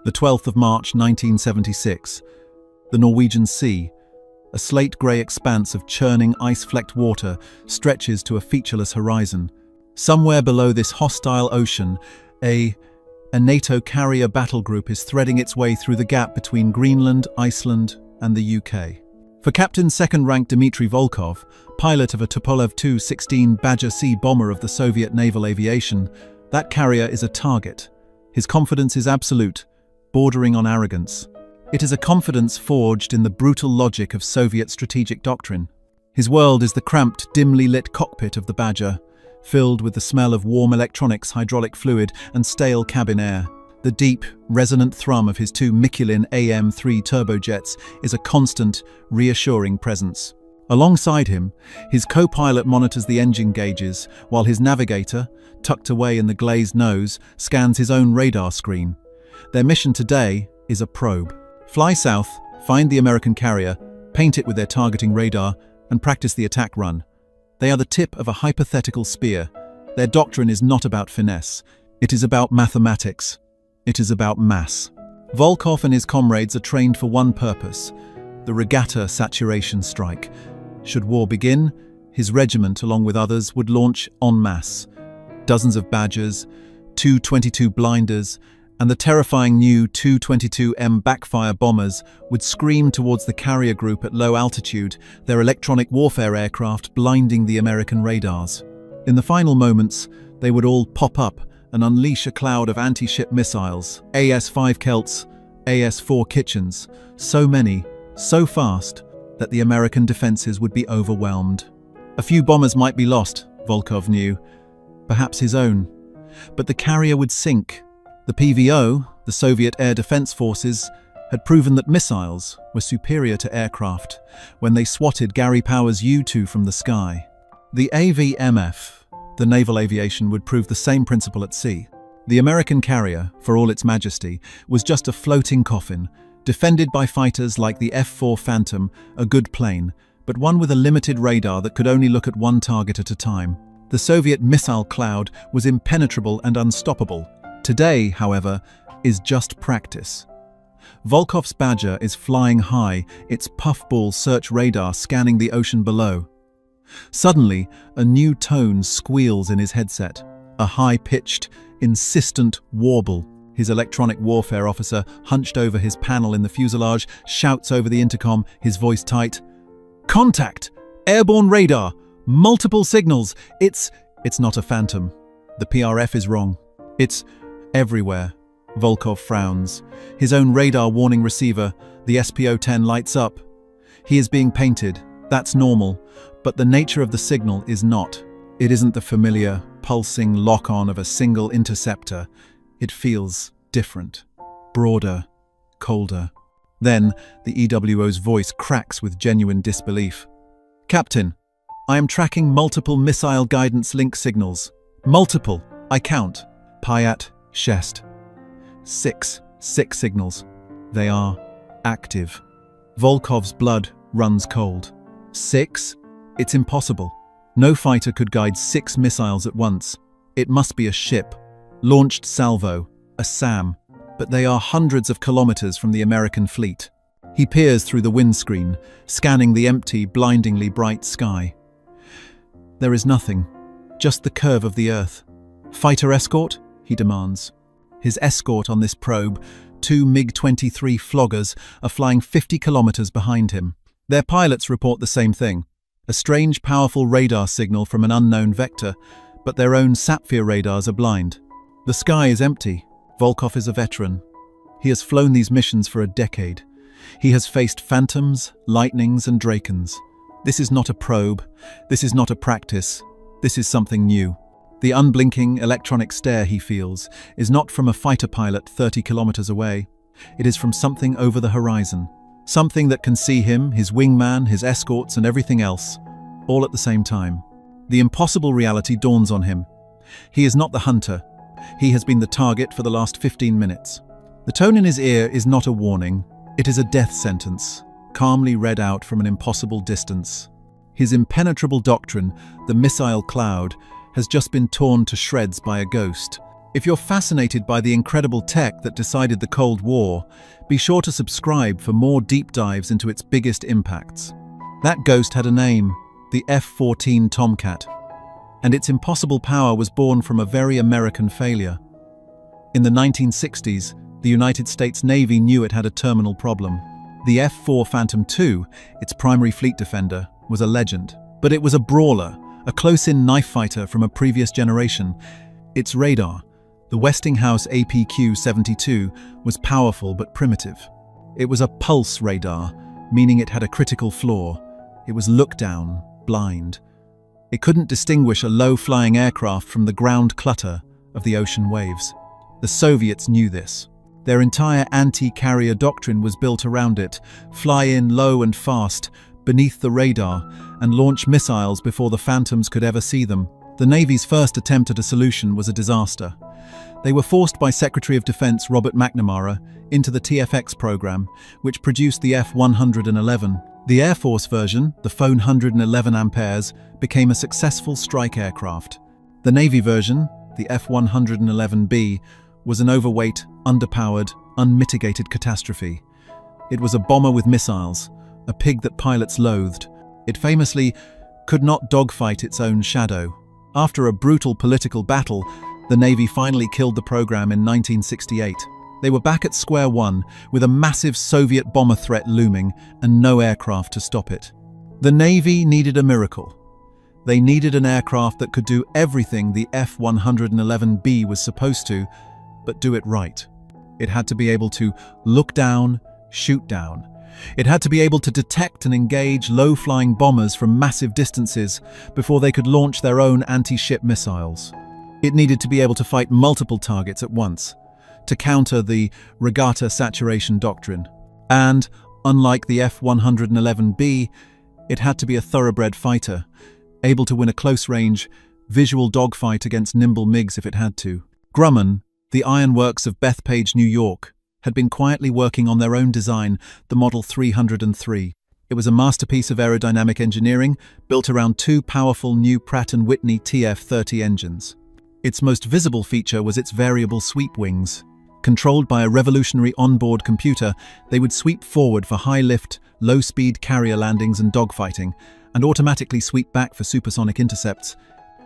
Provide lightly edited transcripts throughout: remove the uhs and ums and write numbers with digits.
The 12th of March 1976. The Norwegian Sea, a slate-grey expanse of churning ice-flecked water, stretches to a featureless horizon. Somewhere below this hostile ocean, a NATO carrier battle group is threading its way through the gap between Greenland, Iceland, and the UK. For Captain Second-Rank Dmitry Volkov, pilot of a Tupolev Tu-16 Badger C bomber of the Soviet naval aviation, that carrier is a target. His confidence is absolute, bordering on arrogance. It is a confidence forged in the brutal logic of Soviet strategic doctrine. His world is the cramped, dimly lit cockpit of the Badger, filled with the smell of warm electronics, hydraulic fluid, and stale cabin air. The deep, resonant thrum of his two Mikulin AM-3 turbojets is a constant, reassuring presence. Alongside him, his co-pilot monitors the engine gauges, while his navigator, tucked away in the glazed nose, scans his own radar screen. Their mission today is a probe. Fly south, find the American carrier, paint it with their targeting radar, and practice the attack run. They are the tip of a hypothetical spear. Their doctrine is not about finesse. It is about mathematics. It is about mass. Volkov and his comrades are trained for one purpose: the regatta saturation strike. Should war begin, his regiment, along with others, would launch en masse. Dozens of Badgers, Tu-22 blinders, and the terrifying new Tu-22M backfire bombers would scream towards the carrier group at low altitude, their electronic warfare aircraft blinding the American radars. In the final moments, they would all pop up and unleash a cloud of anti-ship missiles, AS-5 Celts, AS-4 Kitchens, so many, so fast, that the American defenses would be overwhelmed. A few bombers might be lost, Volkov knew, perhaps his own, but the carrier would sink. The PVO, the Soviet Air Defense Forces, had proven that missiles were superior to aircraft when they swatted Gary Power's U-2 from the sky. The AVMF, the naval aviation, would prove the same principle at sea. The American carrier, for all its majesty, was just a floating coffin, defended by fighters like the F-4 Phantom, a good plane, but one with a limited radar that could only look at one target at a time. The Soviet missile cloud was impenetrable and unstoppable. Today, however, is just practice. Volkov's Badger is flying high, its puffball search radar scanning the ocean below. Suddenly, a new tone squeals in his headset, a high-pitched, insistent warble. His electronic warfare officer, hunched over his panel in the fuselage, shouts over the intercom, his voice tight. "Contact! Airborne radar! Multiple signals! It's not a Phantom. The PRF is wrong. It's everywhere." Volkov frowns. His own radar warning receiver, the SPO-10, lights up. He is being painted. That's normal. But the nature of the signal is not. It isn't the familiar, pulsing lock-on of a single interceptor. It feels different, broader, colder. Then, the EWO's voice cracks with genuine disbelief. "Captain, I am tracking multiple missile guidance link signals. Multiple, I count. Payat, Shest. Six signals. They are active." Volkov's blood runs cold. 6? It's impossible. No fighter could guide 6 missiles at once. It must be a ship, launched salvo, a SAM, but they are hundreds of kilometers from the American fleet. He peers through the windscreen, scanning the empty, blindingly bright sky. There is nothing, just the curve of the earth. "Fighter escort?" he demands. His escort on this probe, 2 MiG-23 floggers, are flying 50 kilometers behind him. Their pilots report the same thing. A strange, powerful radar signal from an unknown vector, but their own Sapphire radars are blind. The sky is empty. Volkov is a veteran. He has flown these missions for a decade. He has faced Phantoms, Lightnings, and Drakens. This is not a probe. This is not a practice. This is something new. The unblinking electronic stare he feels is not from a fighter pilot 30 kilometers away. It is from something over the horizon. Something that can see him, his wingman, his escorts, and everything else, all at the same time. The impossible reality dawns on him. He is not the hunter. He has been the target for the last 15 minutes. The tone in his ear is not a warning. It is a death sentence, calmly read out from an impossible distance. His impenetrable doctrine, the missile cloud, has just been torn to shreds by a ghost. If you're fascinated by the incredible tech that decided the Cold War, be sure to subscribe for more deep dives into its biggest impacts. That ghost had a name, the F-14 Tomcat, and its impossible power was born from a very American failure. In the 1960s, the United States Navy knew it had a terminal problem. The F-4 Phantom II, its primary fleet defender, was a legend. But it was a brawler, a close-in knife fighter from a previous generation. Its radar, the Westinghouse APQ-72, was powerful but primitive. It was a pulse radar, meaning it had a critical flaw. It was look-down, blind. It couldn't distinguish a low-flying aircraft from the ground clutter of the ocean waves. The Soviets knew this. Their entire anti-carrier doctrine was built around it: fly in low and fast, beneath the radar, and launch missiles before the Phantoms could ever see them. The Navy's first attempt at a solution was a disaster. They were forced by Secretary of Defense Robert McNamara into the TFX program, which produced the F-111. The Air Force version, the Phone 111 amperes, became a successful strike aircraft. The Navy version, the F-111B, was an overweight, underpowered, unmitigated catastrophe. It was a bomber with missiles, a pig that pilots loathed. It famously could not dogfight its own shadow. After a brutal political battle, the Navy finally killed the program in 1968. They were back at square one, with a massive Soviet bomber threat looming and no aircraft to stop it. The Navy needed a miracle. They needed an aircraft that could do everything the F-111B was supposed to, but do it right. It had to be able to look down, shoot down. It had to be able to detect and engage low-flying bombers from massive distances before they could launch their own anti-ship missiles. It needed to be able to fight multiple targets at once, to counter the regatta saturation doctrine. And, unlike the F-111B, it had to be a thoroughbred fighter, able to win a close-range, visual dogfight against nimble MiGs if it had to. Grumman, the ironworks of Bethpage, New York, had been quietly working on their own design, the Model 303. It was a masterpiece of aerodynamic engineering, built around two powerful new Pratt & Whitney TF-30 engines. Its most visible feature was its variable sweep wings. Controlled by a revolutionary onboard computer, they would sweep forward for high-lift, low-speed carrier landings and dogfighting, and automatically sweep back for supersonic intercepts,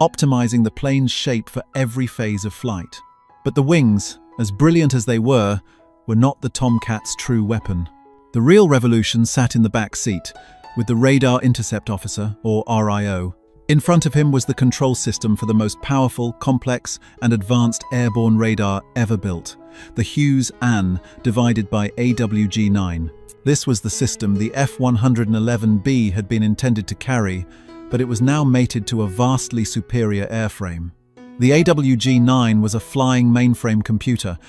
optimizing the plane's shape for every phase of flight. But the wings, as brilliant as they were not the Tomcat's true weapon. The real revolution sat in the back seat, with the Radar Intercept Officer, or RIO. In front of him was the control system for the most powerful, complex, and advanced airborne radar ever built, the Hughes-Ann divided by AWG-9. This was the system the F-111B had been intended to carry, but it was now mated to a vastly superior airframe. The AWG-9 was a flying mainframe computer.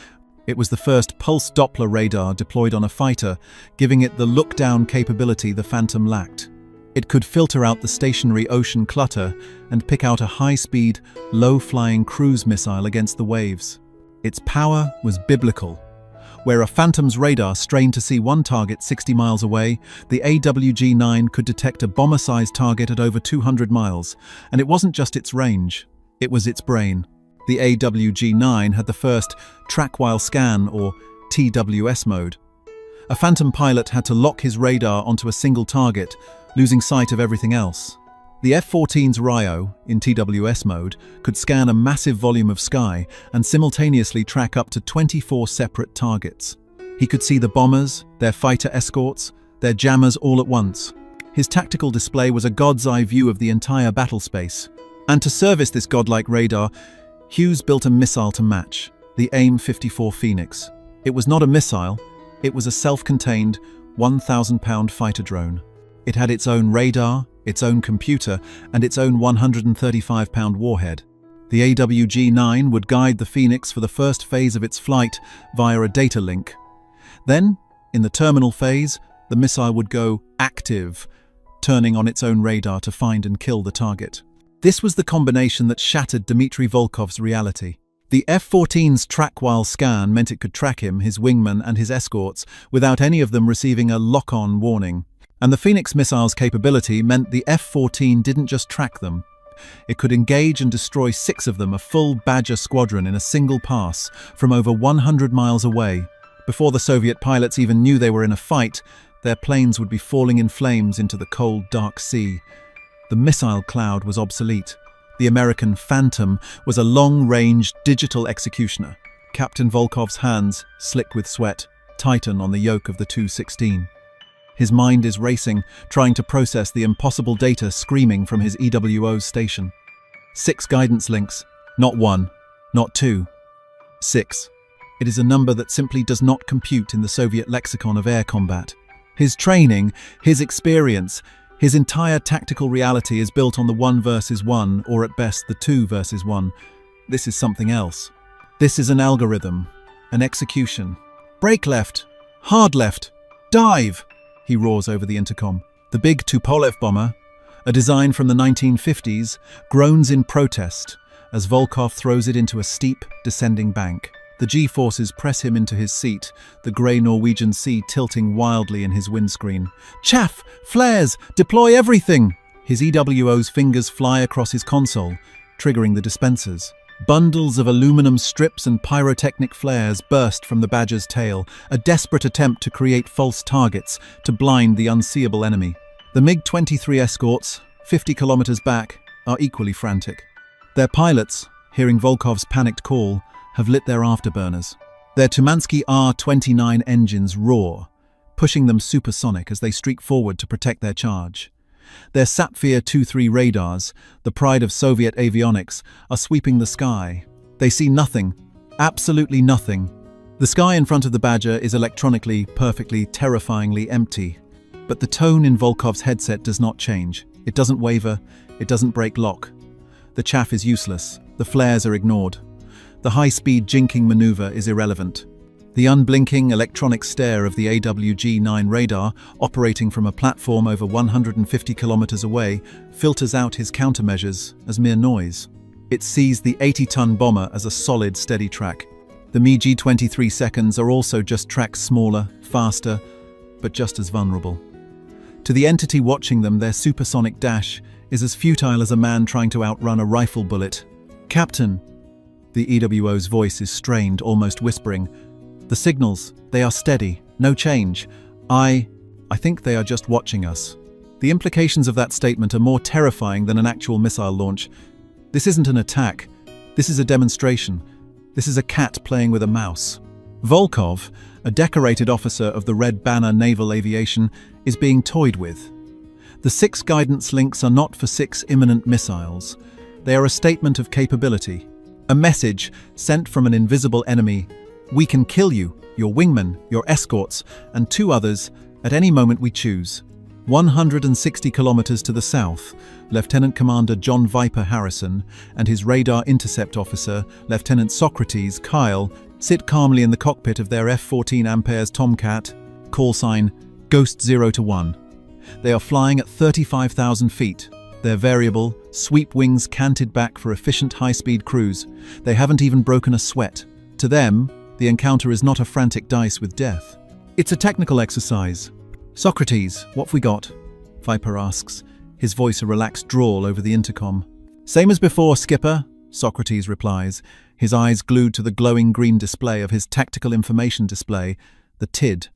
It was the first pulse Doppler radar deployed on a fighter, giving it the look-down capability the Phantom lacked. It could filter out the stationary ocean clutter and pick out a high-speed, low-flying cruise missile against the waves. Its power was biblical. Where a Phantom's radar strained to see one target 60 miles away, the AWG-9 could detect a bomber-sized target at over 200 miles. And it wasn't just its range, it was its brain. The AWG-9 had the first track-while scan, or TWS mode. A Phantom pilot had to lock his radar onto a single target, losing sight of everything else. The F-14's RIO, in TWS mode, could scan a massive volume of sky and simultaneously track up to 24 separate targets. He could see the bombers, their fighter escorts, their jammers all at once. His tactical display was a god's-eye view of the entire battle space. And to service this godlike radar, Hughes built a missile to match, the AIM-54 Phoenix. It was not a missile, it was a self-contained, 1,000-pound fighter drone. It had its own radar, its own computer, and its own 135-pound warhead. The AWG-9 would guide the Phoenix for the first phase of its flight via a data link. Then, in the terminal phase, the missile would go active, turning on its own radar to find and kill the target. This was the combination that shattered Dmitry Volkov's reality. The F-14's track-while scan meant it could track him, his wingman, and his escorts without any of them receiving a lock-on warning. And the Phoenix missile's capability meant the F-14 didn't just track them. it could engage and destroy 6 of them, a full Badger squadron in a single pass, from over 100 miles away. Before the Soviet pilots even knew they were in a fight, their planes would be falling in flames into the cold, dark sea. The missile cloud was obsolete. The American Phantom was a long-range digital executioner. Captain Volkov's hands, slick with sweat, tighten on the yoke of the Tu-16. His mind is racing, trying to process the impossible data screaming from his EWO's station. 6 guidance links, not 1, not 2. 6. It is a number that simply does not compute in the Soviet lexicon of air combat. His training, his experience, his entire tactical reality is built on the 1 versus 1, or at best the 2 versus 1. This is something else. This is an algorithm, an execution. Brake left, hard left, dive, he roars over the intercom. The big Tupolev bomber, a design from the 1950s, groans in protest as Volkov throws it into a steep, descending bank. The G-forces press him into his seat, the grey Norwegian Sea tilting wildly in his windscreen. Chaff! Flares! Deploy everything! His EWO's fingers fly across his console, triggering the dispensers. Bundles of aluminum strips and pyrotechnic flares burst from the Badger's tail, a desperate attempt to create false targets, to blind the unseeable enemy. The MiG-23 escorts, 50 kilometers back, are equally frantic. Their pilots, hearing Volkov's panicked call, have lit their afterburners. Their Tumansky R-29 engines roar, pushing them supersonic as they streak forward to protect their charge. Their Sapphire II-3 radars, the pride of Soviet avionics, are sweeping the sky. They see nothing, absolutely nothing. The sky in front of the Badger is electronically, perfectly, terrifyingly empty. But the tone in Volkov's headset does not change. It doesn't waver, it doesn't break lock. The chaff is useless, the flares are ignored. The high-speed jinking maneuver is irrelevant. The unblinking electronic stare of the AWG-9 radar, operating from a platform over 150 kilometers away, filters out his countermeasures as mere noise. It sees the 80-ton bomber as a solid, steady track. The MiG-23 seconds are also just tracks smaller, faster, but just as vulnerable. To the entity watching them, their supersonic dash is as futile as a man trying to outrun a rifle bullet. "Captain!" The EWO's voice is strained, almost whispering. "The signals, they are steady, no change. I think they are just watching us." The implications of that statement are more terrifying than an actual missile launch. This isn't an attack. This is a demonstration. This is a cat playing with a mouse. Volkov, a decorated officer of the Red Banner Naval Aviation, is being toyed with. The 6 guidance links are not for 6 imminent missiles. They are a statement of capability. A message sent from an invisible enemy. We can kill you, your wingmen, your escorts, and 2 others at any moment we choose. 160 kilometers to the south, Lieutenant Commander John Viper Harrison and his radar intercept officer, Lieutenant Socrates Kyle, sit calmly in the cockpit of their F-14 Ampere's Tomcat, call sign Ghost 0-1. They are flying at 35,000 feet. Their variable, sweep wings canted back for efficient high-speed cruise. They haven't even broken a sweat. To them, the encounter is not a frantic dice with death. It's a technical exercise. "Socrates, what have we got?" Viper asks, his voice a relaxed drawl over the intercom. "Same as before, Skipper," Socrates replies, his eyes glued to the glowing green display of his tactical information display, the TID.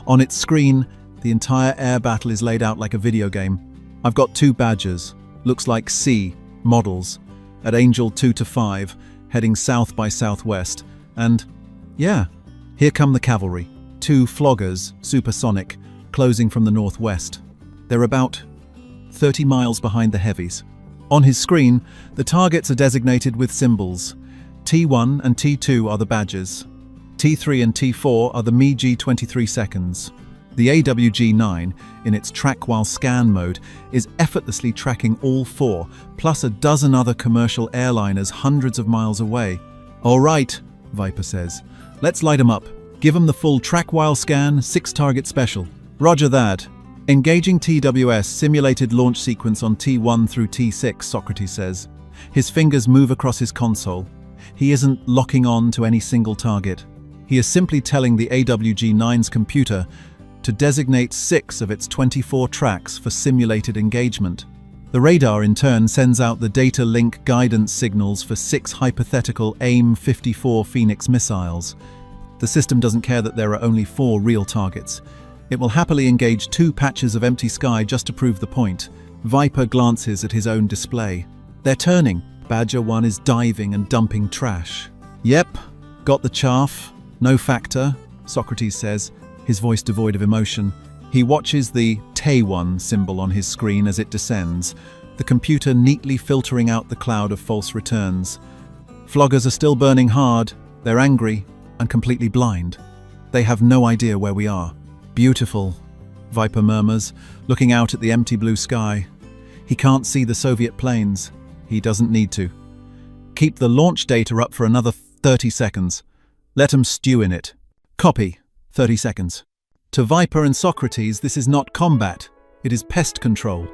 On its screen, the entire air battle is laid out like a video game. "I've got 2 Badgers, looks like C models, at Angel 2-5, heading south by southwest, and yeah, here come the cavalry. 2 floggers, supersonic, closing from the northwest. They're about 30 miles behind the heavies." On his screen, the targets are designated with symbols. T1 and T2 are the Badgers. T3 and T4 are the MiG-23 seconds. The AWG-9, in its track while scan mode, is effortlessly tracking all 4, plus a dozen other commercial airliners hundreds of miles away. "All right," Viper says. "Let's light 'em up. Give 'em the full track while scan, 6-target special." "Roger that." "Engaging TWS simulated launch sequence on T1 through T6, Socrates says. His fingers move across his console. He isn't locking on to any single target. He is simply telling the AWG-9's computer to designate 6 of its 24 tracks for simulated engagement. The radar, in turn, sends out the data link guidance signals for 6 hypothetical AIM-54 Phoenix missiles. The system doesn't care that there are only 4 real targets. It will happily engage 2 patches of empty sky just to prove the point. Viper glances at his own display. They're turning. Badger 1 is diving and dumping trash. Yep, got the chaff. No factor, Socrates says, his voice devoid of emotion. He watches the T1 symbol on his screen as it descends, the computer neatly filtering out the cloud of false returns. Floggers are still burning hard. They're angry and completely blind. They have no idea where we are. Beautiful, Viper murmurs, looking out at the empty blue sky. He can't see the Soviet planes. He doesn't need to. Keep the launch data up for another 30 seconds. Let 'em stew in it. Copy. 30 seconds. To Viper and Socrates, this is not combat. It is pest control.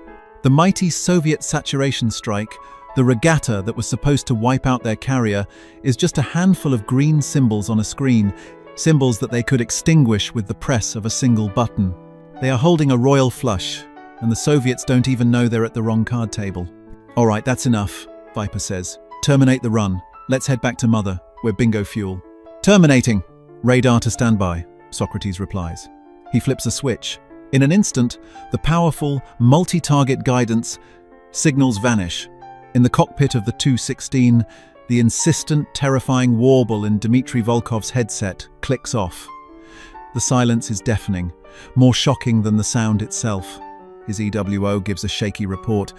The mighty Soviet saturation strike, the regatta that was supposed to wipe out their carrier, is just a handful of green symbols on a screen, symbols that they could extinguish with the press of a single button. They are holding a royal flush, and the Soviets don't even know they're at the wrong card table. All right, that's enough, Viper says. Terminate the run. Let's head back to Mother. We're bingo fuel. Terminating. Radar to standby, Socrates replies. He flips a switch. In an instant, the powerful, multi-target guidance signals vanish. In the cockpit of the Tu-16, the insistent, terrifying warble in Dmitry Volkov's headset clicks off. The silence is deafening, more shocking than the sound itself. His EWO gives a shaky report.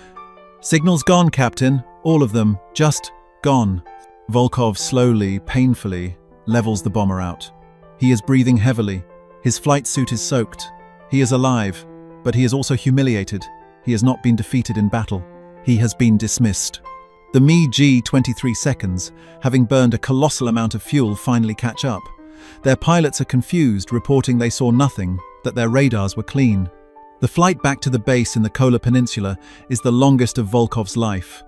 Signals gone, Captain. All of them. Just gone. Volkov slowly, painfully, levels the bomber out. He is breathing heavily. His flight suit is soaked. He is alive, but he is also humiliated. He has not been defeated in battle. He has been dismissed. The Mi-G 23 seconds, having burned a colossal amount of fuel, finally catch up. Their pilots are confused, reporting they saw nothing, that their radars were clean. The flight back to the base in the Kola Peninsula is the longest of Volkov's life.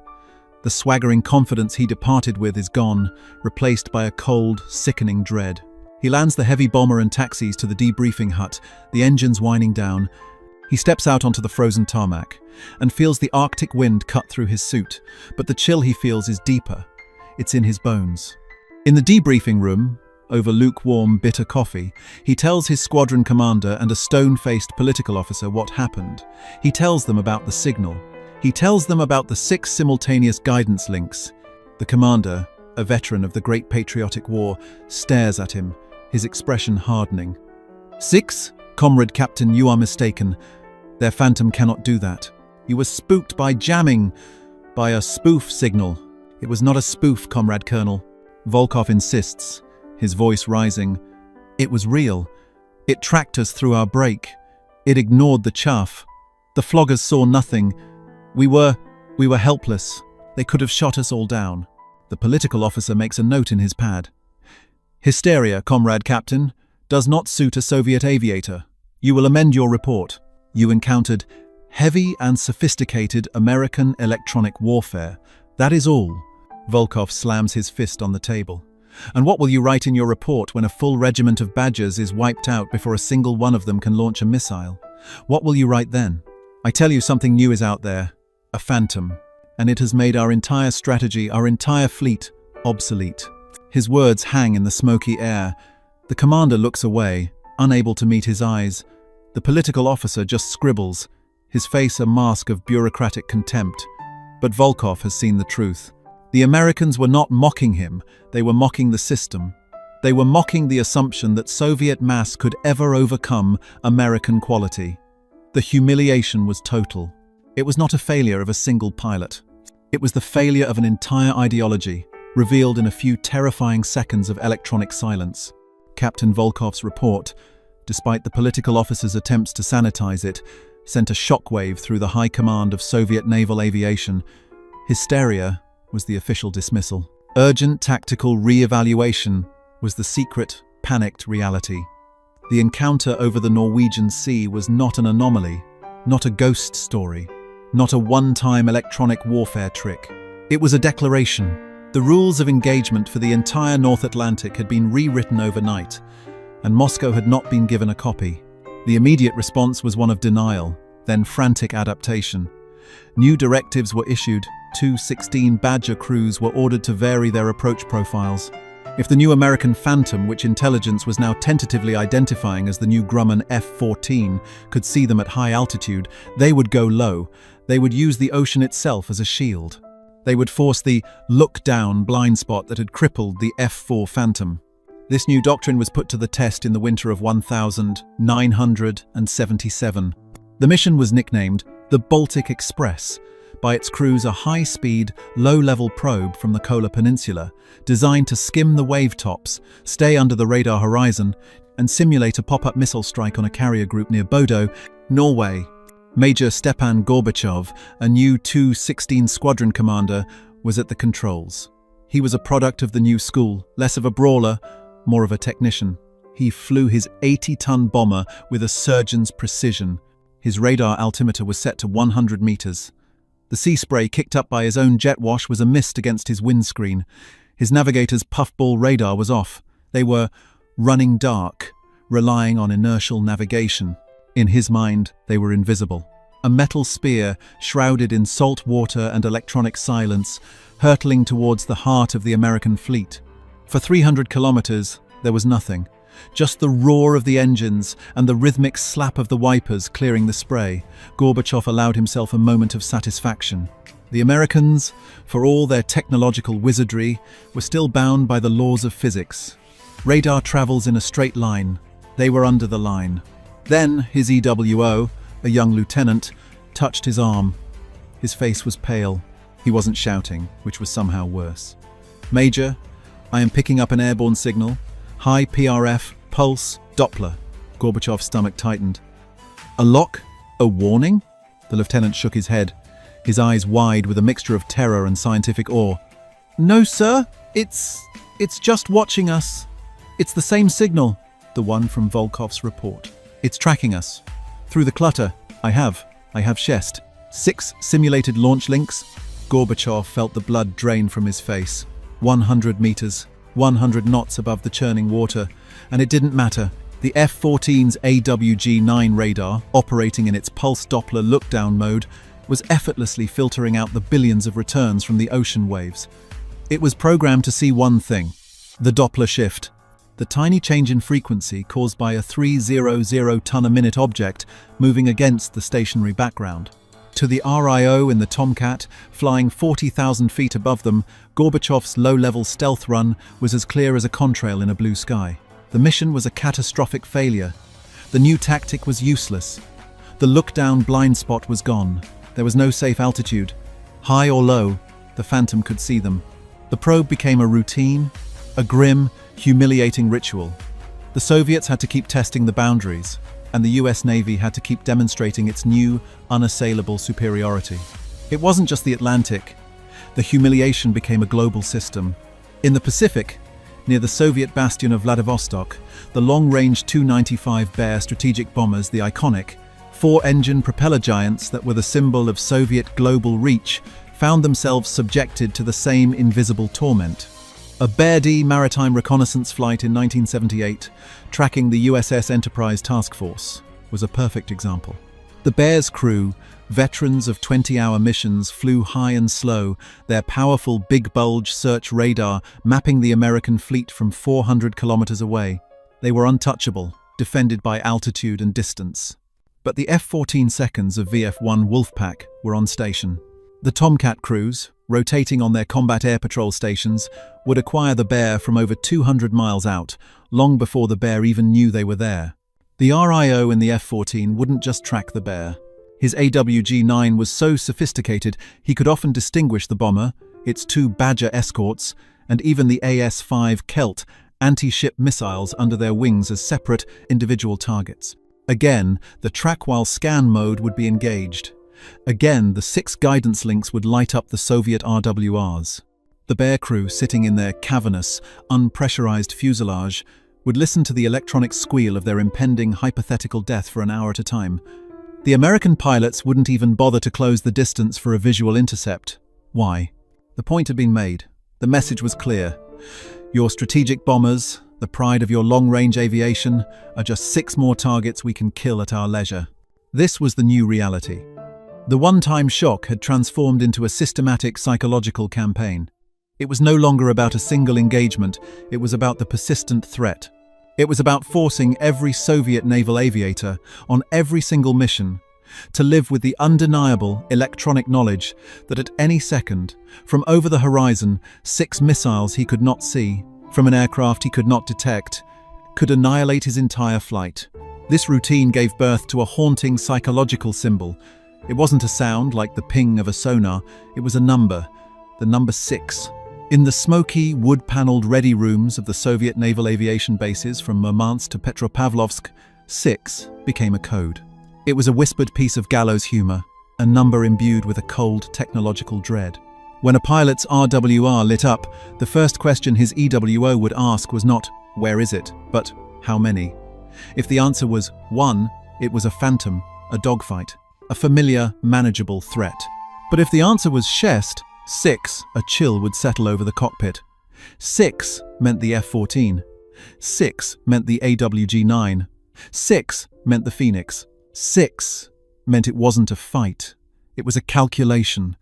The swaggering confidence he departed with is gone, replaced by a cold, sickening dread. He lands the heavy bomber and taxis to the debriefing hut, the engines whining down. He steps out onto the frozen tarmac and feels the Arctic wind cut through his suit, but the chill he feels is deeper. It's in his bones. In the debriefing room, over lukewarm, bitter coffee, he tells his squadron commander and a stone-faced political officer what happened. He tells them about the signal. He tells them about the 6 simultaneous guidance links. The commander, a veteran of the Great Patriotic War, stares at him, his expression hardening. 6? Comrade Captain, you are mistaken. Their Phantom cannot do that. You were spooked by jamming, by a spoof signal. It was not a spoof, Comrade Colonel. Volkov insists, his voice rising. It was real. It tracked us through our break. It ignored the chaff. The floggers saw nothing. We were helpless. They could have shot us all down. The political officer makes a note in his pad. Hysteria, Comrade Captain, does not suit a Soviet aviator. You will amend your report. You encountered heavy and sophisticated American electronic warfare. That is all. Volkov slams his fist on the table. And what will you write in your report when a full regiment of Badgers is wiped out before a single one of them can launch a missile? What will you write then? I tell you, something new is out there. A Phantom. And it has made our entire strategy, our entire fleet, obsolete. His words hang in the smoky air. The commander looks away, unable to meet his eyes. The political officer just scribbles, his face a mask of bureaucratic contempt. But Volkov has seen the truth. The Americans were not mocking him, they were mocking the system. They were mocking the assumption that Soviet mass could ever overcome American quality. The humiliation was total. It was not a failure of a single pilot. It was the failure of an entire ideology, revealed in a few terrifying seconds of electronic silence. Captain Volkov's report, despite the political officer's attempts to sanitize it, sent a shockwave through the high command of Soviet naval aviation. Hysteria was the official dismissal. Urgent tactical re-evaluation was the secret, panicked reality. The encounter over the Norwegian Sea was not an anomaly, not a ghost story, not a one-time electronic warfare trick. It was a declaration. The rules of engagement for the entire North Atlantic had been rewritten overnight, and Moscow had not been given a copy. The immediate response was one of denial, then frantic adaptation. New directives were issued. 216 Badger crews were ordered to vary their approach profiles. If the new American Phantom, which intelligence was now tentatively identifying as the new Grumman F-14, could see them at high altitude, they would go low. They would use the ocean itself as a shield. They would force the look-down blind spot that had crippled the F-4 Phantom. This new doctrine was put to the test in the winter of 1977. The mission was nicknamed the Baltic Express, by its crews a high-speed, low-level probe from the Kola Peninsula, designed to skim the wave tops, stay under the radar horizon, and simulate a pop-up missile strike on a carrier group near Bodo, Norway. Major Stepan Gorbachev, a new 216 squadron commander, was at the controls. He was a product of the new school, less of a brawler, more of a technician. He flew his 80-ton bomber with a surgeon's precision. His radar altimeter was set to 100 meters. The sea spray kicked up by his own jet wash was a mist against his windscreen. His navigator's puffball radar was off. They were running dark, relying on inertial navigation. In his mind, they were invisible. A metal spear, shrouded in salt water and electronic silence, hurtling towards the heart of the American fleet. For 300 kilometers, there was nothing. Just the roar of the engines and the rhythmic slap of the wipers clearing the spray. Gorbachev allowed himself a moment of satisfaction. The Americans, for all their technological wizardry, were still bound by the laws of physics. Radar travels in a straight line. They were under the line. Then his EWO, a young lieutenant, touched his arm. His face was pale. He wasn't shouting, which was somehow worse. "Major, I am picking up an airborne signal. High PRF, pulse, Doppler." Gorbachev's stomach tightened. "A lock? A warning?" The lieutenant shook his head, his eyes wide with a mixture of terror and scientific awe. "No, sir. It's just watching us. It's the same signal." The one from Volkov's report. "It's tracking us. Through the clutter. I have Shest. 6 simulated launch links." Gorbachev felt the blood drain from his face. 100 meters. 100 knots above the churning water, and it didn't matter. The F-14's AWG-9 radar, operating in its pulse Doppler look-down mode, was effortlessly filtering out the billions of returns from the ocean waves. It was programmed to see one thing: the Doppler shift, the tiny change in frequency caused by a 300-ton-a-minute object moving against the stationary background. To the RIO in the Tomcat, flying 40,000 feet above them, Gorbachev's low-level stealth run was as clear as a contrail in a blue sky. The mission was a catastrophic failure. The new tactic was useless. The look-down blind spot was gone. There was no safe altitude. High or low, the Phantom could see them. The probe became a routine, a grim, humiliating ritual. The Soviets had to keep testing the boundaries, and the US Navy had to keep demonstrating its new, unassailable superiority. It wasn't just the Atlantic. The humiliation became a global system. In the Pacific, near the Soviet bastion of Vladivostok, the long-range 295 Bear strategic bombers, the iconic 4-engine propeller giants that were the symbol of Soviet global reach, found themselves subjected to the same invisible torment. A Bear-D maritime reconnaissance flight in 1978, tracking the USS Enterprise task force, was a perfect example. The Bear's crew, veterans of 20-hour missions, flew high and slow, their powerful big bulge search radar mapping the American fleet from 400 kilometers away. They were untouchable, defended by altitude and distance. But the F-14 seconds of VF-1 Wolfpack were on station. The Tomcat crews, rotating on their combat air patrol stations, would acquire the Bear from over 200 miles out, long before the Bear even knew they were there. The RIO in the F-14 wouldn't just track the Bear. His AWG-9 was so sophisticated he could often distinguish the bomber, its 2 Badger escorts, and even the AS-5 Kelt anti-ship missiles under their wings as separate, individual targets. Again, the track-while-scan mode would be engaged. Again, the 6 guidance links would light up the Soviet RWRs. The Bear crew, sitting in their cavernous, unpressurized fuselage, would listen to the electronic squeal of their impending hypothetical death for an hour at a time. The American pilots wouldn't even bother to close the distance for a visual intercept. Why? The point had been made. The message was clear. Your strategic bombers, the pride of your long-range aviation, are just 6 more targets we can kill at our leisure. This was the new reality. The one-time shock had transformed into a systematic psychological campaign. It was no longer about a single engagement, it was about the persistent threat. It was about forcing every Soviet naval aviator on every single mission to live with the undeniable electronic knowledge that at any second, from over the horizon, 6 missiles he could not see, from an aircraft he could not detect, could annihilate his entire flight. This routine gave birth to a haunting psychological symbol. It wasn't a sound like the ping of a sonar, it was a number, the number 6. In the smoky, wood-paneled ready rooms of the Soviet naval aviation bases from Murmansk to Petropavlovsk, 6 became a code. It was a whispered piece of gallows humor, a number imbued with a cold technological dread. When a pilot's RWR lit up, the first question his EWO would ask was not, "Where is it?" but, "How many?" If the answer was 1, it was a phantom, a dogfight, a familiar, manageable threat. But if the answer was chest, 6, a chill would settle over the cockpit. 6 meant the F-14. 6 meant the AWG-9. 6 meant the Phoenix. 6 meant it wasn't a fight. It was a calculation.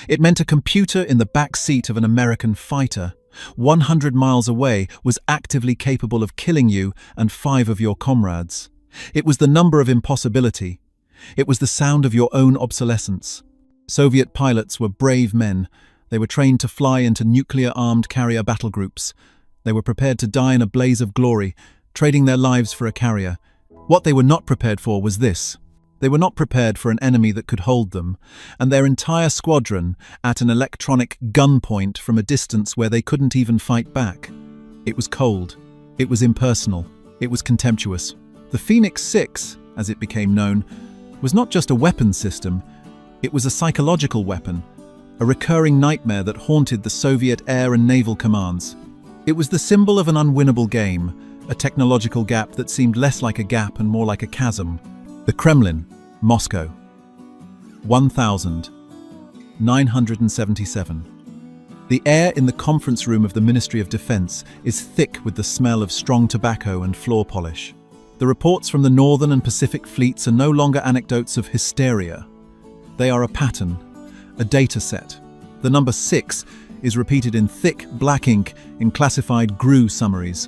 It meant a computer in the back seat of an American fighter, 100 miles away, was actively capable of killing you and 5 of your comrades. It was the number of impossibility. It was the sound of your own obsolescence. Soviet pilots were brave men. They were trained to fly into nuclear-armed carrier battle groups. They were prepared to die in a blaze of glory, trading their lives for a carrier. What they were not prepared for was this. They were not prepared for an enemy that could hold them, and their entire squadron at an electronic gunpoint from a distance where they couldn't even fight back. It was cold. It was impersonal. It was contemptuous. The Phoenix 6, as it became known, was not just a weapons system. It was a psychological weapon, a recurring nightmare that haunted the Soviet air and naval commands. It was the symbol of an unwinnable game, a technological gap that seemed less like a gap and more like a chasm. The Kremlin, Moscow. 1977. The air in the conference room of the Ministry of Defense is thick with the smell of strong tobacco and floor polish. The reports from the Northern and Pacific fleets are no longer anecdotes of hysteria. They are a pattern, a data set. The number 6 is repeated in thick black ink in classified GRU summaries.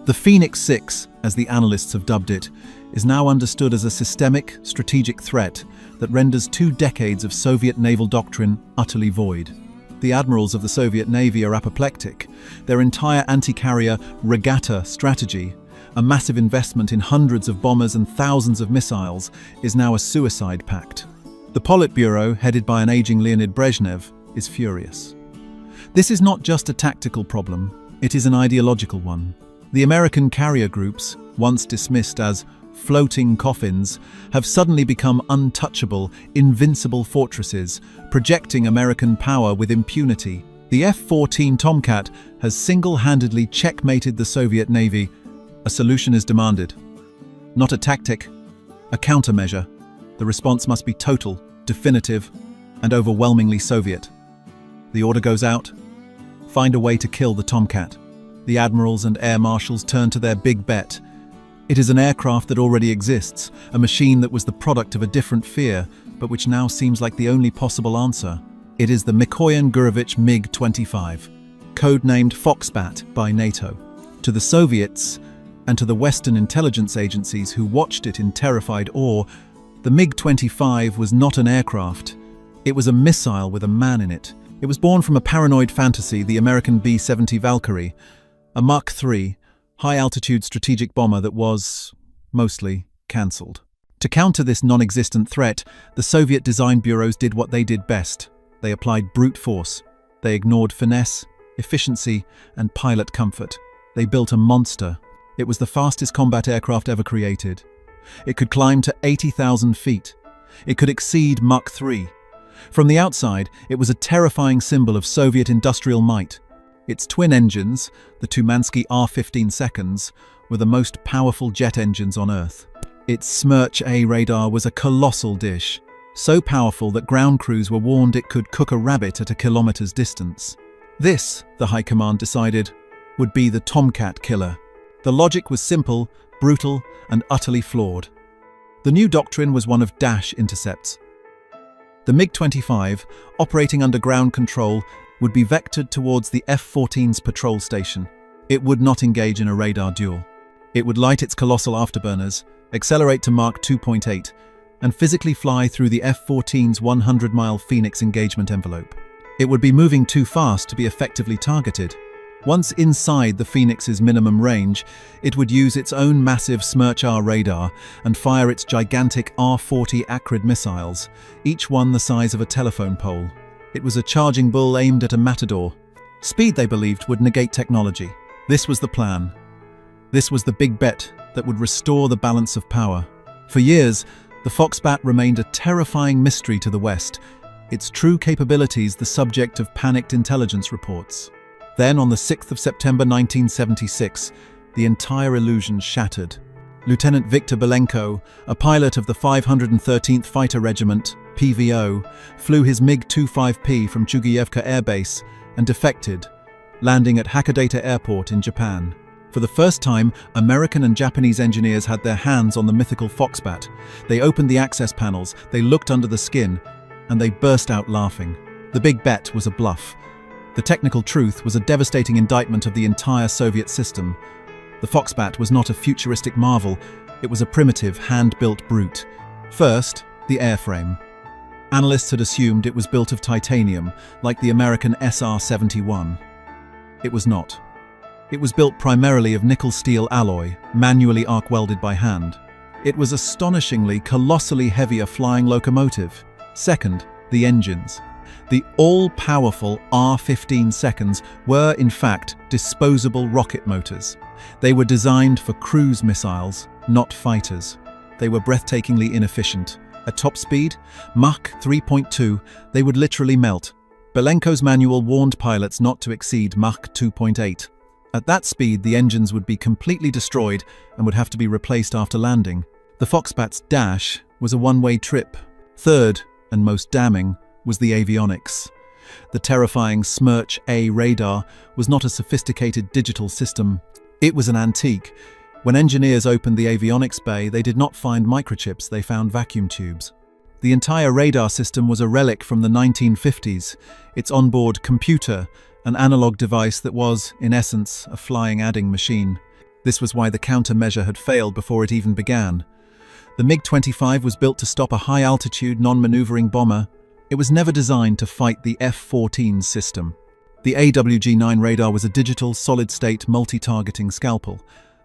The Phoenix 6, as the analysts have dubbed it, is now understood as a systemic, strategic threat that renders 2 decades of Soviet naval doctrine utterly void. The admirals of the Soviet Navy are apoplectic. Their entire anti-carrier regatta strategy, a massive investment in hundreds of bombers and thousands of missiles, is now a suicide pact. The Politburo, headed by an aging Leonid Brezhnev, is furious. This is not just a tactical problem, it is an ideological one. The American carrier groups, once dismissed as floating coffins, have suddenly become untouchable, invincible fortresses, projecting American power with impunity. The F-14 Tomcat has single-handedly checkmated the Soviet Navy. A solution is demanded. Not a tactic, a countermeasure. The response must be total, definitive, and overwhelmingly Soviet. The order goes out. Find a way to kill the Tomcat. The admirals and air marshals turn to their big bet. It is an aircraft that already exists, a machine that was the product of a different fear, but which now seems like the only possible answer. It is the Mikoyan-Gurevich MiG-25, codenamed Foxbat by NATO. To the Soviets, and to the Western intelligence agencies who watched it in terrified awe, the MiG-25 was not an aircraft. It was a missile with a man in it. It was born from a paranoid fantasy, the American B-70 Valkyrie, a Mach 3, high-altitude strategic bomber that was, mostly, cancelled. To counter this non-existent threat, the Soviet design bureaus did what they did best. They applied brute force. They ignored finesse, efficiency, and pilot comfort. They built a monster. It was the fastest combat aircraft ever created. It could climb to 80,000 feet. It could exceed Mach 3. From the outside, it was a terrifying symbol of Soviet industrial might. Its twin engines, the Tumansky R-15 seconds, were the most powerful jet engines on Earth. Its Smerch A radar was a colossal dish, so powerful that ground crews were warned it could cook a rabbit at a kilometer's distance. This, the High Command decided, would be the Tomcat killer. The logic was simple, brutal, and utterly flawed. The new doctrine was one of dash intercepts. The MiG-25, operating under ground control, would be vectored towards the F-14's patrol station. It would not engage in a radar duel. It would light its colossal afterburners, accelerate to Mach 2.8, and physically fly through the F-14's 100-mile Phoenix engagement envelope. It would be moving too fast to be effectively targeted. Once inside the Phoenix's minimum range, it would use its own massive Smerch-R radar and fire its gigantic R-40 Acrid missiles, each one the size of a telephone pole. It was a charging bull aimed at a matador. Speed, they believed, would negate technology. This was the plan. This was the big bet that would restore the balance of power. For years, the Foxbat remained a terrifying mystery to the West, its true capabilities the subject of panicked intelligence reports. Then, on the 6th of September 1976, the entire illusion shattered. Lieutenant Viktor Belenko, a pilot of the 513th Fighter Regiment, PVO, flew his MiG-25P from Chuguyevka Air Base and defected, landing at Hakodate Airport in Japan. For the first time, American and Japanese engineers had their hands on the mythical Foxbat. They opened the access panels, they looked under the skin, and they burst out laughing. The big bet was a bluff. The technical truth was a devastating indictment of the entire Soviet system. The Foxbat was not a futuristic marvel, it was a primitive, hand-built brute. First, the airframe. Analysts had assumed it was built of titanium, like the American SR-71. It was not. It was built primarily of nickel-steel alloy, manually arc-welded by hand. It was astonishingly, colossally heavier flying locomotive. Second, the engines. The all-powerful R-15 seconds were, in fact, disposable rocket motors. They were designed for cruise missiles, not fighters. They were breathtakingly inefficient. At top speed, Mach 3.2, they would literally melt. Belenko's manual warned pilots not to exceed Mach 2.8. At that speed, the engines would be completely destroyed and would have to be replaced after landing. The Foxbat's dash was a one-way trip. Third, and most damning, was the avionics. The terrifying Smerch-A radar was not a sophisticated digital system. It was an antique. When engineers opened the avionics bay, they did not find microchips, they found vacuum tubes. The entire radar system was a relic from the 1950s, its onboard computer, an analog device that was, in essence, a flying adding machine. This was why the countermeasure had failed before it even began. The MiG-25 was built to stop a high-altitude, non-maneuvering bomber. It was never designed to fight the F-14 system. The AWG-9 radar was a digital, solid-state, multi-targeting scalpel.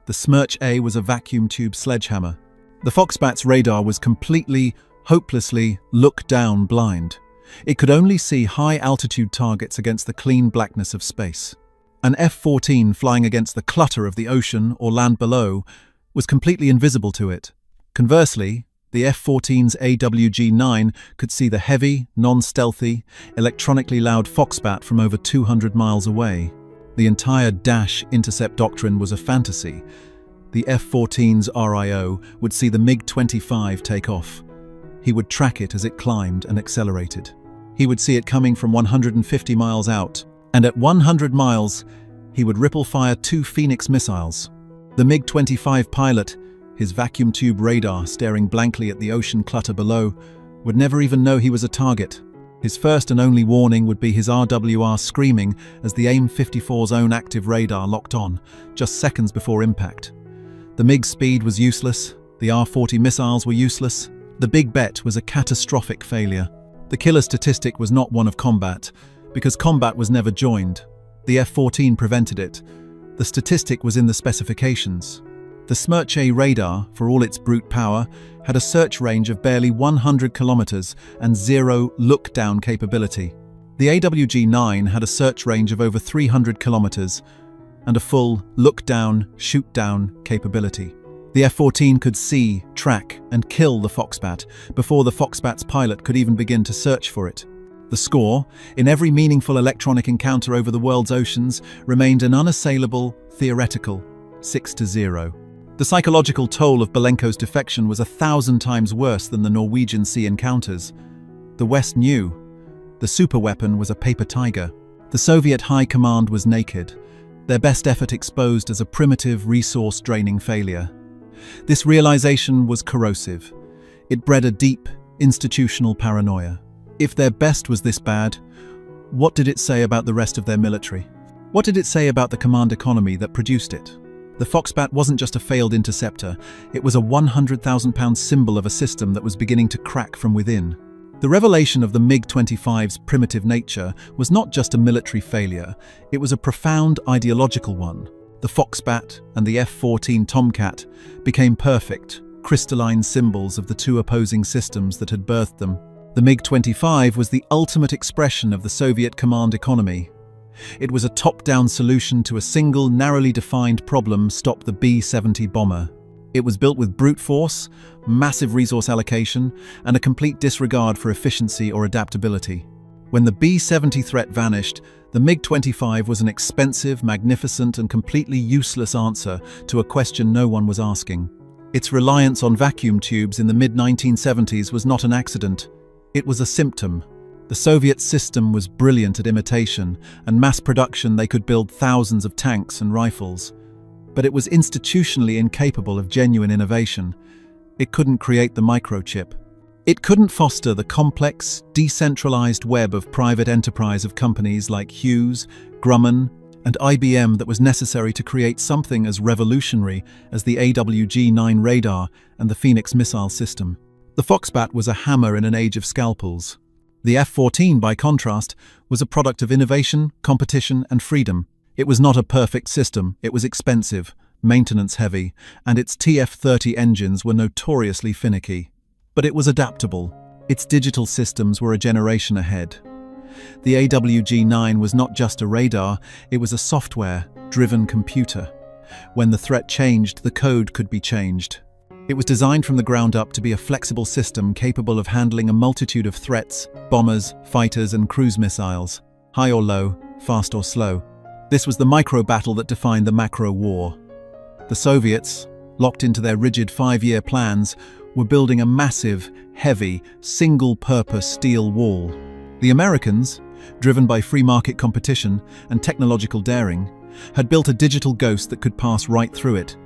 The Smerch-A was a vacuum tube sledgehammer. The Foxbat's radar was completely, hopelessly, look-down blind. It could only see high-altitude targets against the clean blackness of space. An F-14 flying against the clutter of the ocean or land below was completely invisible to it. Conversely, the F-14's AWG-9 could see the heavy, non-stealthy, electronically loud Foxbat from over 200 miles away. The entire dash intercept doctrine was a fantasy. The F-14's RIO would see the MiG-25 take off. He would track it as it climbed and accelerated. He would see it coming from 150 miles out, and at 100 miles, he would ripple-fire 2 Phoenix missiles. The MiG-25 pilot, his vacuum tube radar staring blankly at the ocean clutter below, would never even know he was a target. His first and only warning would be his RWR screaming as the AIM-54's own active radar locked on, just seconds before impact. The MiG's speed was useless, the R-40 missiles were useless. The big bet was a catastrophic failure. The killer statistic was not one of combat, because combat was never joined. The F-14 prevented it. The statistic was in the specifications. The Smerch-A radar, for all its brute power, had a search range of barely 100 kilometers and 0 look-down capability. The AWG-9 had a search range of over 300 kilometers and a full look-down, shoot-down capability. The F-14 could see, track, and kill the Foxbat before the Foxbat's pilot could even begin to search for it. The score, in every meaningful electronic encounter over the world's oceans, remained an unassailable, theoretical 6-0. The psychological toll of Belenko's defection was 1,000 times worse than the Norwegian Sea encounters. The West knew. The superweapon was a paper tiger. The Soviet high command was naked, their best effort exposed as a primitive, resource-draining failure. This realization was corrosive. It bred a deep, institutional paranoia. If their best was this bad, what did it say about the rest of their military? What did it say about the command economy that produced it? The Foxbat wasn't just a failed interceptor, it was a £100,000 symbol of a system that was beginning to crack from within. The revelation of the MiG-25's primitive nature was not just a military failure, it was a profound ideological one. The Foxbat and the F-14 Tomcat became perfect, crystalline symbols of the two opposing systems that had birthed them. The MiG-25 was the ultimate expression of the Soviet command economy. It was a top-down solution to a single, narrowly defined problem: stop the B-70 bomber. It was built with brute force, massive resource allocation, and a complete disregard for efficiency or adaptability. When the B-70 threat vanished, the MiG-25 was an expensive, magnificent, and completely useless answer to a question no one was asking. Its reliance on vacuum tubes in the mid-1970s was not an accident. It was a symptom. The Soviet system was brilliant at imitation, and mass production. They could build thousands of tanks and rifles. But it was institutionally incapable of genuine innovation. It couldn't create the microchip. It couldn't foster the complex, decentralized web of private enterprise of companies like Hughes, Grumman, and IBM that was necessary to create something as revolutionary as the AWG-9 radar and the Phoenix missile system. The Foxbat was a hammer in an age of scalpels. The F-14, by contrast, was a product of innovation, competition, and freedom. It was not a perfect system, it was expensive, maintenance-heavy, and its TF-30 engines were notoriously finicky. But it was adaptable. Its digital systems were a generation ahead. The AWG-9 was not just a radar, it was a software-driven computer. When the threat changed, the code could be changed. It was designed from the ground up to be a flexible system capable of handling a multitude of threats: bombers, fighters, and cruise missiles, high or low, fast or slow. This was the micro-battle that defined the macro war. The Soviets, locked into their rigid 5-year plans, were building a massive, heavy, single-purpose steel wall. The Americans, driven by free market competition and technological daring, had built a digital ghost that could pass right through it,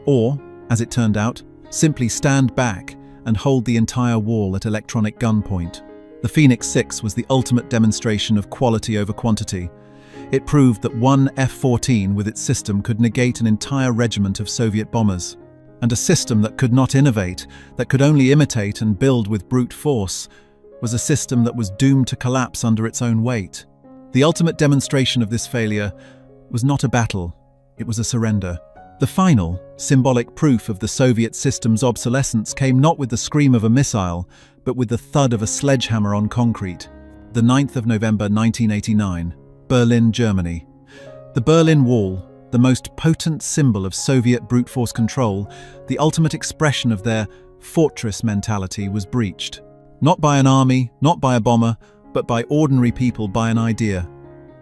or, as it turned out, simply stand back and hold the entire wall at electronic gunpoint. The Phoenix 6 was the ultimate demonstration of quality over quantity. It proved that one F-14 with its system could negate an entire regiment of Soviet bombers. And a system that could not innovate, that could only imitate and build with brute force, was a system that was doomed to collapse under its own weight. The ultimate demonstration of this failure was not a battle, it was a surrender. The final, symbolic proof of the Soviet system's obsolescence came not with the scream of a missile, but with the thud of a sledgehammer on concrete. The 9th of November 1989, Berlin, Germany. The Berlin Wall, the most potent symbol of Soviet brute force control, the ultimate expression of their fortress mentality, was breached. Not by an army, not by a bomber, but by ordinary people, by an idea.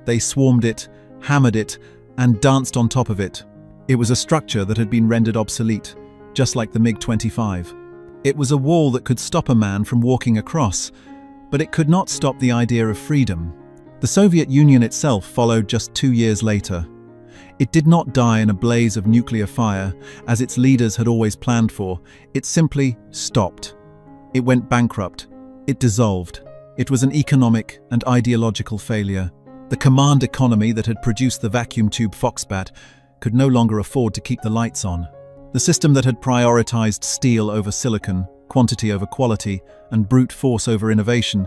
They swarmed it, hammered it, and danced on top of it. It was a structure that had been rendered obsolete, just like the MiG-25. It was a wall that could stop a man from walking across, but it could not stop the idea of freedom. The Soviet Union itself followed just 2 years later. It did not die in a blaze of nuclear fire, as its leaders had always planned for. It simply stopped. It went bankrupt. It dissolved. It was an economic and ideological failure. The command economy that had produced the vacuum tube Foxbat could no longer afford to keep the lights on. The system that had prioritized steel over silicon, quantity over quality, and brute force over innovation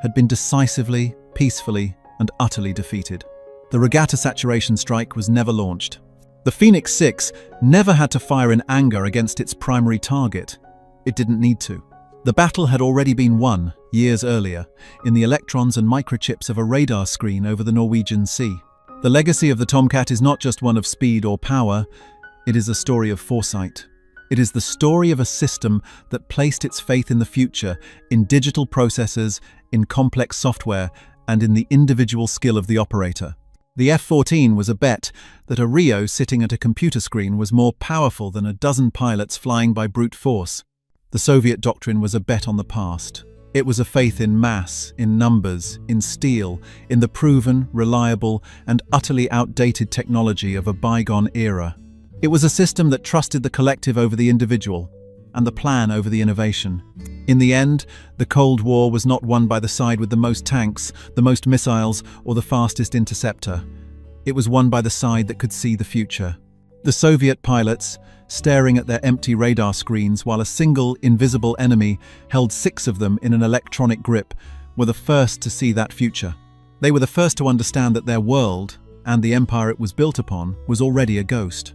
had been decisively, peacefully, and utterly defeated. The regatta saturation strike was never launched. The Phoenix 6 never had to fire in anger against its primary target. It didn't need to. The battle had already been won, years earlier, in the electrons and microchips of a radar screen over the Norwegian Sea. The legacy of the Tomcat is not just one of speed or power, it is a story of foresight. It is the story of a system that placed its faith in the future, in digital processors, in complex software, and in the individual skill of the operator. The F-14 was a bet that a Rio sitting at a computer screen was more powerful than a dozen pilots flying by brute force. The Soviet doctrine was a bet on the past. It was a faith in mass, in numbers, in steel, in the proven, reliable, and utterly outdated technology of a bygone era. It was a system that trusted the collective over the individual, and the plan over the innovation. In the end, the Cold War was not won by the side with the most tanks, the most missiles, or the fastest interceptor. It was won by the side that could see the future. The Soviet pilots, staring at their empty radar screens while a single, invisible enemy held 6 of them in an electronic grip, were the first to see that future. They were the first to understand that their world, and the empire it was built upon, was already a ghost.